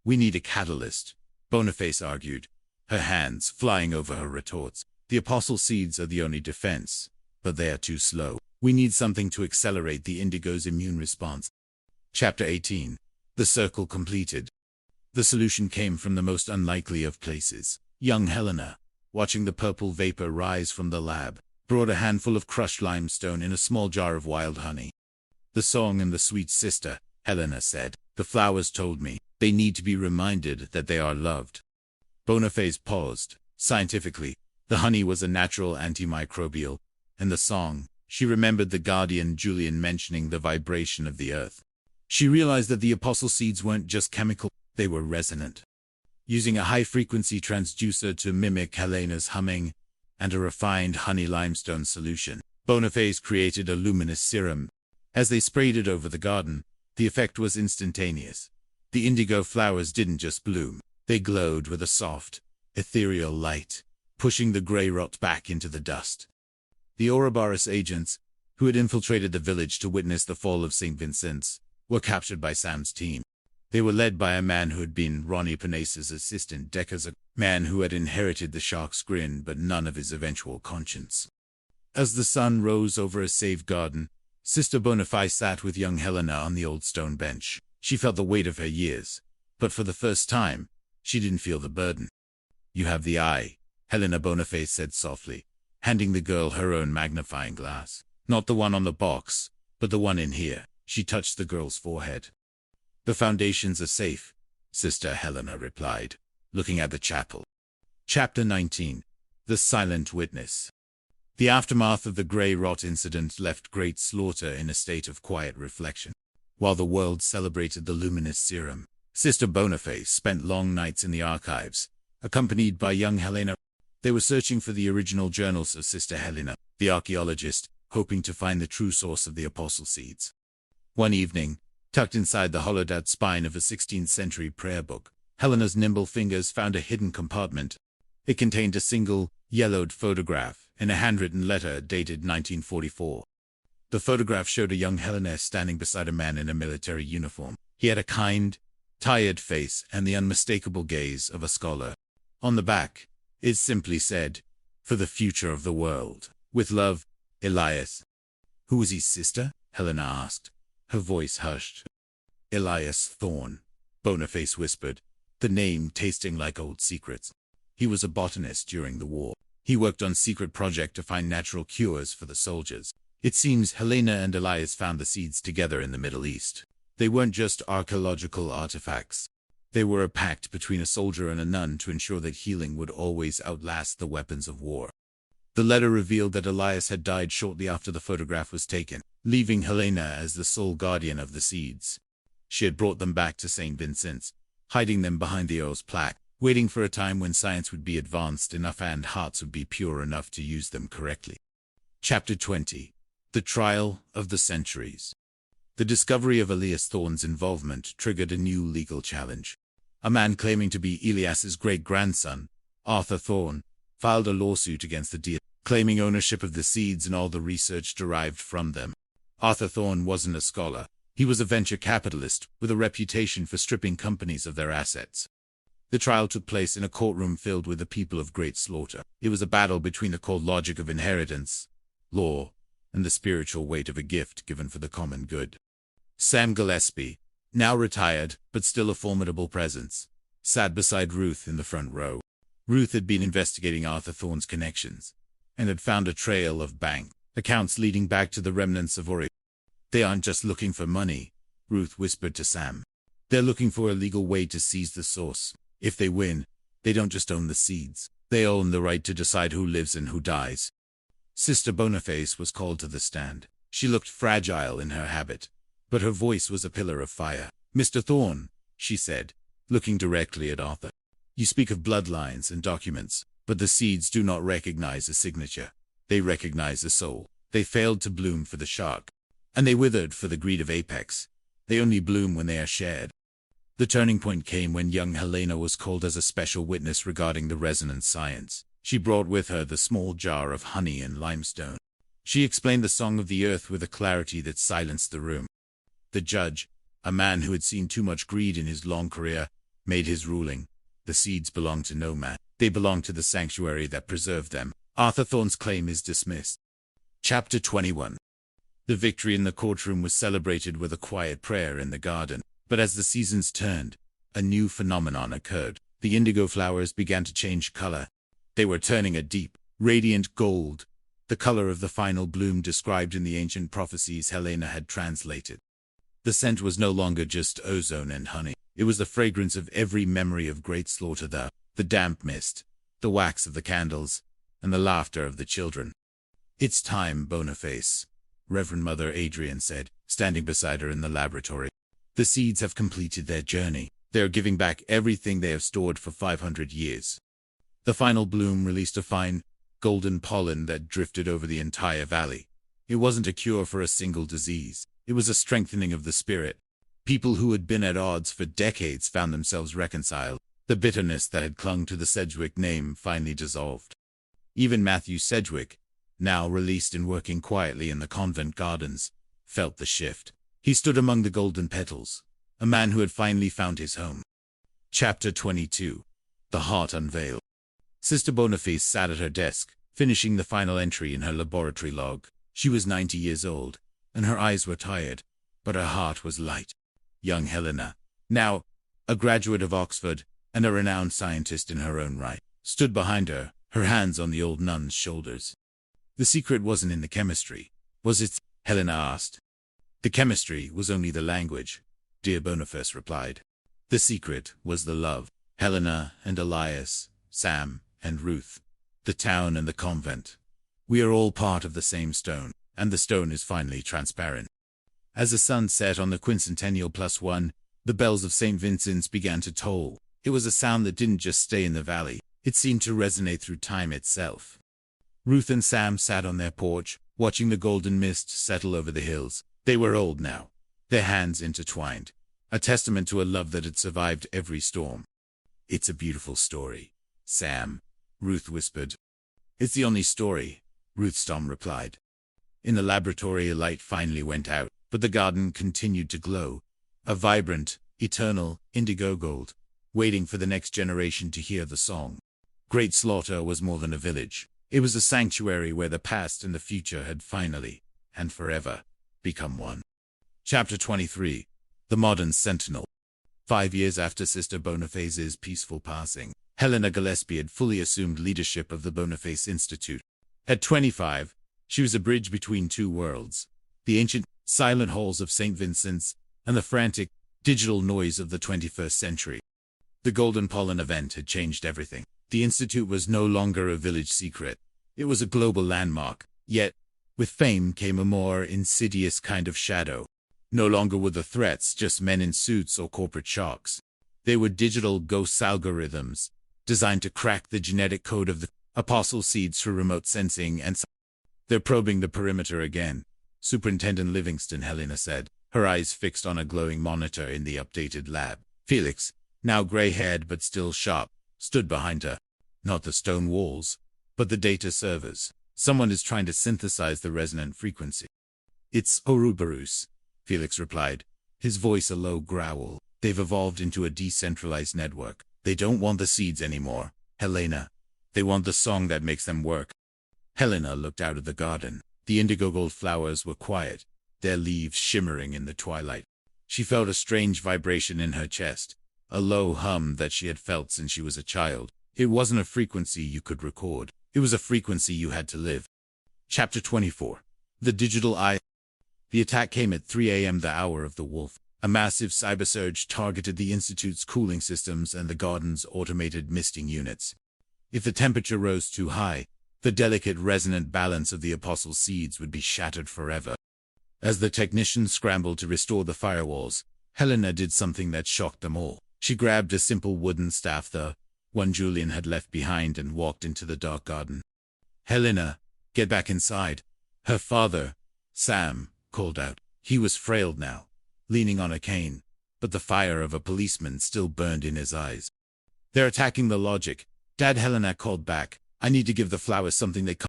We need a catalyst, Boniface argued, her hands flying over her retorts. The apostle seeds are the only defense, but they are too slow. We need something to accelerate the indigo's immune response. Chapter 18. The circle completed. The solution came from the most unlikely of places. Young Helena, watching the purple vapor rise from the lab, brought a handful of crushed limestone in a small jar of wild honey. The song and the sweet sister, Helena said. The flowers told me they need to be reminded that they are loved. Boniface paused. Scientifically, the honey was a natural antimicrobial, and the song, she remembered the guardian Julian mentioning the vibration of the earth. She realized that the apostle seeds weren't just chemical, they were resonant. Using a high-frequency transducer to mimic Helena's humming, and a refined honey limestone solution, Boniface created a luminous serum. As they sprayed it over the garden, the effect was instantaneous. The indigo flowers didn't just bloom, they glowed with a soft, ethereal light, pushing the grey rot back into the dust. The Ouroboros agents, who had infiltrated the village to witness the fall of St. Vincent's, were captured by Sam's team. They were led by a man who had been Ronnie Panace's assistant decades ago, a man who had inherited the shark's grin but none of his eventual conscience. As the sun rose over a saved garden, Sister Boniface sat with young Helena on the old stone bench. She felt the weight of her years, but for the first time, she didn't feel the burden. You have the eye, Helena Boniface said softly, handing the girl her own magnifying glass. Not the one on the box, but the one in here. She touched the girl's forehead. The foundations are safe, Sister Helena replied, looking at the chapel. Chapter 19. The Silent Witness. The aftermath of the grey rot incident left Great Slaughter in a state of quiet reflection. While the world celebrated the luminous serum, Sister Boniface spent long nights in the archives, accompanied by young Helena. They were searching for the original journals of Sister Helena, the archaeologist, hoping to find the true source of the apostle seeds. One evening, tucked inside the hollowed-out spine of a 16th-century prayer book, Helena's nimble fingers found a hidden compartment. It contained a single, yellowed photograph and a handwritten letter dated 1944. The photograph showed a young Helena standing beside a man in a military uniform. He had a kind, tired face and the unmistakable gaze of a scholar. On the back, it simply said, "For the future of the world. With love, Elias." "Who was his sister?" Helena asked, her voice hushed. "Elias Thorne," Boniface whispered, the name tasting like old secrets. "He was a botanist during the war. He worked on secret project to find natural cures for the soldiers. It seems Helena and Elias found the seeds together in the Middle East. They weren't just archaeological artifacts. They were a pact between a soldier and a nun to ensure that healing would always outlast the weapons of war." The letter revealed that Elias had died shortly after the photograph was taken, leaving Helena as the sole guardian of the seeds. She had brought them back to St. Vincent's, hiding them behind the Earl's plaque, waiting for a time when science would be advanced enough and hearts would be pure enough to use them correctly. Chapter 20. The Trial of the Centuries. The discovery of Elias Thorne's involvement triggered a new legal challenge. A man claiming to be Elias's great-grandson, Arthur Thorne, filed a lawsuit against the deity, claiming ownership of the seeds and all the research derived from them. Arthur Thorne wasn't a scholar. He was a venture capitalist with a reputation for stripping companies of their assets. The trial took place in a courtroom filled with the people of Great Slaughter. It was a battle between the cold logic of inheritance, law, and the spiritual weight of a gift given for the common good. Sam Gillespie, now retired but still a formidable presence, sat beside Ruth in the front row. Ruth had been investigating Arthur Thorne's connections, and had found a trail of bank accounts leading back to the remnants of Ori. "They aren't just looking for money," Ruth whispered to Sam. "They're looking for a legal way to seize the source. If they win, they don't just own the seeds. They own the right to decide who lives and who dies." Sister Boniface was called to the stand. She looked fragile in her habit, but her voice was a pillar of fire. "Mr. Thorne," she said, looking directly at Arthur, "you speak of bloodlines and documents, but the seeds do not recognize a signature. They recognize a soul. They failed to bloom for the shark, and they withered for the greed of Apex. They only bloom when they are shared." The turning point came when young Helena was called as a special witness regarding the resonance science. She brought with her the small jar of honey and limestone. She explained the song of the earth with a clarity that silenced the room. The judge, a man who had seen too much greed in his long career, made his ruling. The seeds belong to no man. They belong to the sanctuary that preserved them. Arthur Thorne's claim is dismissed. Chapter 21. The victory in the courtroom was celebrated with a quiet prayer in the garden. But as the seasons turned, a new phenomenon occurred. The indigo flowers began to change color. They were turning a deep, radiant gold, the color of the final bloom described in the ancient prophecies Helena had translated. The scent was no longer just ozone and honey. It was the fragrance of every memory of great slaughter, the damp mist, the wax of the candles, and the laughter of the children. "It's time, Boniface," Reverend Mother Adrian said, standing beside her in the laboratory. "The seeds have completed their journey. They are giving back everything they have stored for 500 years. The final bloom released a fine, golden pollen that drifted over the entire valley. It wasn't a cure for a single disease. It was a strengthening of the spirit. People who had been at odds for decades found themselves reconciled. The bitterness that had clung to the Sedgwick name finally dissolved. Even Matthew Sedgwick, now released and working quietly in the convent gardens, felt the shift. He stood among the golden petals, a man who had finally found his home. Chapter 22. The Heart Unveiled. Sister Boniface sat at her desk, finishing the final entry in her laboratory log. She was 90 years old, and her eyes were tired, but her heart was light. Young Helena, now a graduate of Oxford and a renowned scientist in her own right, stood behind her, her hands on the old nun's shoulders. "The secret wasn't in the chemistry, was it?" Helena asked. "The chemistry was only the language," dear Boniface replied. "The secret was the love. Helena and Elias, Sam and Ruth, the town and the convent. We are all part of the same stone, and the stone is finally transparent." As the sun set on the quincentennial +1, the bells of St. Vincent's began to toll. It was a sound that didn't just stay in the valley. It seemed to resonate through time itself. Ruth and Sam sat on their porch, watching the golden mist settle over the hills. They were old now, their hands intertwined, a testament to a love that had survived every storm. "It's a beautiful story, Sam," Ruth whispered. "It's the only story," Ruth's Tom replied. In the laboratory, a light finally went out, but the garden continued to glow, a vibrant, eternal, indigo gold, waiting for the next generation to hear the song. Great Slaughter was more than a village. It was a sanctuary where the past and the future had finally, and forever, become one. Chapter 23. The Modern Sentinel. 5 years after Sister Boniface's peaceful passing, Helena Gillespie had fully assumed leadership of the Boniface Institute. At 25, she was a bridge between two worlds, the ancient, silent halls of St. Vincent's and the frantic, digital noise of the 21st century. The Golden Pollen event had changed everything. The Institute was no longer a village secret. It was a global landmark. Yet, with fame came a more insidious kind of shadow. No longer were the threats just men in suits or corporate sharks. They were digital ghost algorithms, designed to crack the genetic code of the apostle seeds through remote sensing and "They're probing the perimeter again," Superintendent Livingston, Helena said, her eyes fixed on a glowing monitor in the updated lab. Felix, now gray-haired but still sharp, stood behind her. Not the stone walls, but the data servers. "Someone is trying to synthesize the resonant frequency." "It's Ouroboros," Felix replied, his voice a low growl. "They've evolved into a decentralized network. They don't want the seeds anymore, Helena. They want the song that makes them work." Helena looked out of the garden. The indigo gold flowers were quiet, their leaves shimmering in the twilight. She felt a strange vibration in her chest, a low hum that she had felt since she was a child. It wasn't a frequency you could record. It was a frequency you had to live. Chapter 24. The Digital Eye. The attack came at 3 a.m., the hour of the wolf. A massive cyber surge targeted the Institute's cooling systems and the garden's automated misting units. If the temperature rose too high, the delicate resonant balance of the apostle seeds would be shattered forever. As the technicians scrambled to restore the firewalls, Helena did something that shocked them all. She grabbed a simple wooden staff, the one Julian had left behind, and walked into the dark garden. "Helena, get back inside," her father, Sam, called out. He was frail now, leaning on a cane, but the fire of a policeman still burned in his eyes. "They're attacking the logic," Dad, Helena called back. "I need to give the flowers something they